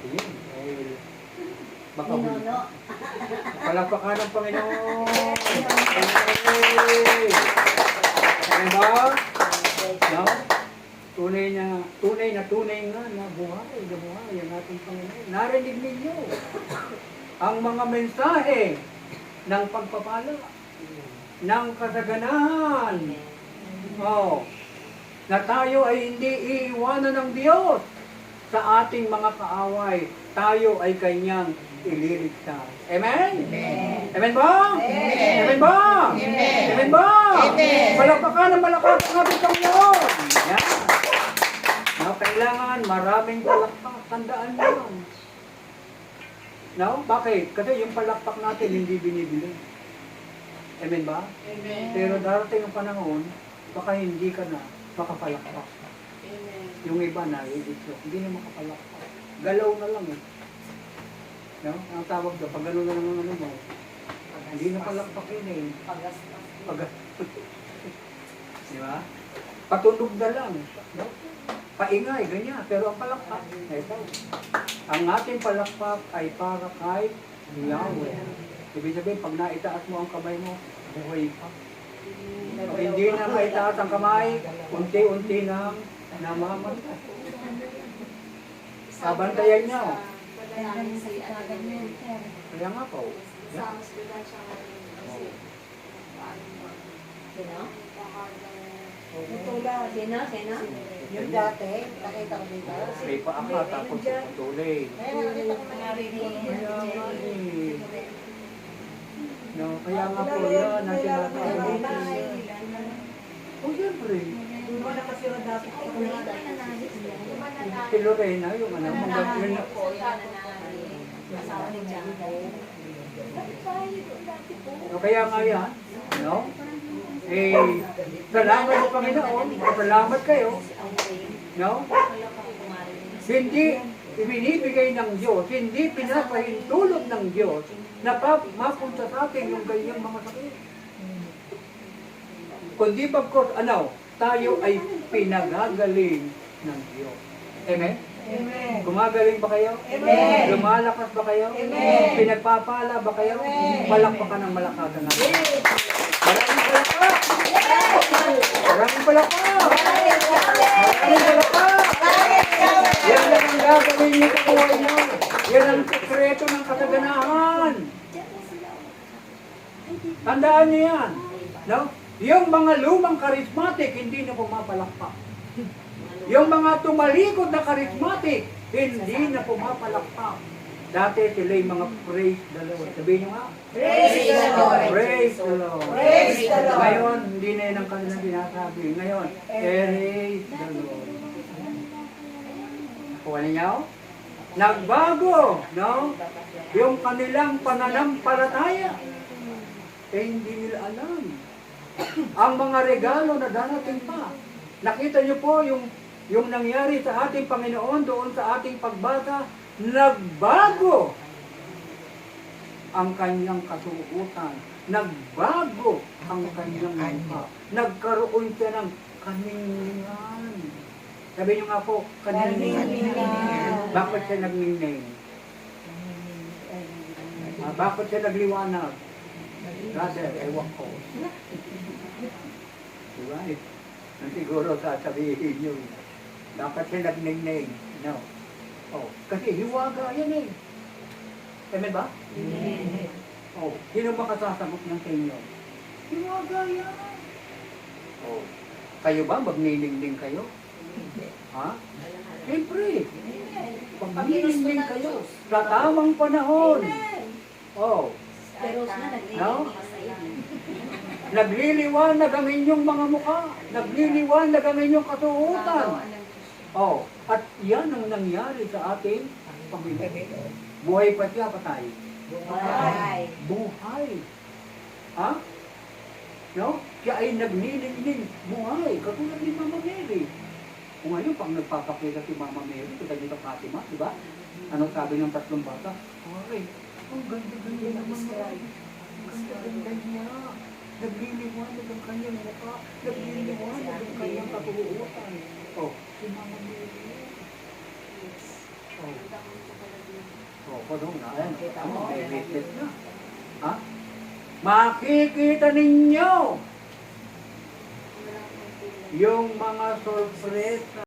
Yun, eh, baka palakpakan ng Panginoon. Hey! Ano ba? No? Tunay nga na buhay ang ating Panginoon. Narinig ninyo ang mga mensahe ng pagpapala, ng kasaganahan. Oh, na tayo ay hindi iiwanan ng Diyos sa ating mga kaaway. Tayo ay Kanyang ililigtas. Amen? Amen. Amen ba? Amen. Amen ba? Amen. Amen ba? Amen. Palakpakan ng malakas ang ating Panginoon. Yan. No, kailangan maraming palakpak. Tandaan mo yun. No? Bakit? Kasi yung palakpak natin hindi binibili. Amen ba? Amen. Pero darating ang panahon, baka hindi ka na makapalakpak. Amen. Yung iba na, hindi na makapalakpak. Galaw na lang eh. No? Ang tawag doon, pag gano'n na lang ang ano mo, hindi na palakpak yun eh. Di ba? Patunog na lang. No? Paingay, ganyan. Pero ang palakpak, ito. Ang ating palakpak ay para kay Yahweh. Ibig sabihin, pag naitaas mo ang kamay mo, buhay pa. Pag hindi na maitaas ang kamay, unti-unti nang namamatay. Sabantayan niya. Kaya nga po. Yeah. Sino? Yung dati, nakita ko dito. May paaka tapos tuloy. Nakita ko No, kaya nga po yan, ang sinasabi natin. O siyempre, si Lorena, yung ano, yun, no, kaya nga yan, no? Eh, salamat sa Panginoon, salamat kayo, no? Hindi ibinibigay ng Diyos, hindi pinapahintulot ng Diyos na mapunta sa atin yung ganyang mga sakit. Kundi bagkos, tayo ay pinagagaling ng Diyos. Amen? Amen. Gumagaling ba kayo? Amen. Lumalakas ba kayo? Amen. Pinagpapala ba kayo? Amen. Palakpakan ng malakasan natin. Maraming palakpak! Maraming palakpak! Maraming palakpak! Yan lang ang gagawin niyo sa buhay niyo. Yan ang sekreto ng kasaganahan. Tandaan niyo yan. No? Yung mga lumang charismatic, hindi na pumapalakpak. Yung mga tumalikod na charismatic, hindi na pumapalakpak. Dati sila yung mga praise the Lord. Sabihin nyo nga, Praise the Lord. Praise the Lord. Praise the Lord. Ngayon, hindi na yun ang kanilang sinasabi. Ngayon, praise the Lord. Nakuha ninyo? Nagbago, no? Yung kanilang pananampalataya. Eh, hindi nila alam. Ang mga regalo na darating pa. Nakita niyo po yung nangyari sa ating Panginoon doon sa ating pagbasa, nagbago ang kanyang kasuotan. Nagbago ang kanyang mukha. Nagkaroon siya ng kaninningan. Sabi niyo nga po, kaninningan. Bakit siya nagninning? Bakit siya nagliwanag? Brother, ewan ko. Diba? Siguro sasabihin nyo, dapat siya nagninning. No. Oh, kasi hiwaga yan eh. Amen ba? Amen. Oh, sino makasasagot ng inyo? Hiwaga yan. Oh, kayo ba magniningning kayo? Ha? Siyempre. Pagniningning kayo sa tamang panahon. Oh, no? Nagliliwanag ang inyong mga mukha. Nagliliwanag ang inyong kasuotan. Oh, at yan ang nangyari sa ating Panginoon. Buhay pa siya, patay. Buhay. Buhay. Ha? No? Siya ay nagniningning. Buhay. Katulad ni Mama Mary. Kung ngayon, pag nagpapakita si Mama Mary, kita dito Fatima, di ba? Ano sabi ng tatlong bata? Okay. Ang ganda-ganda naman niya. Ang ganda-ganda niya. Nagliliwanag ang kanyang mukha. Nagliliwanag ang kanyang katuutan. Oh, si Mama Mary. Kuno na. May latest na. Ha? Makikita ninyo yung mga sorpresa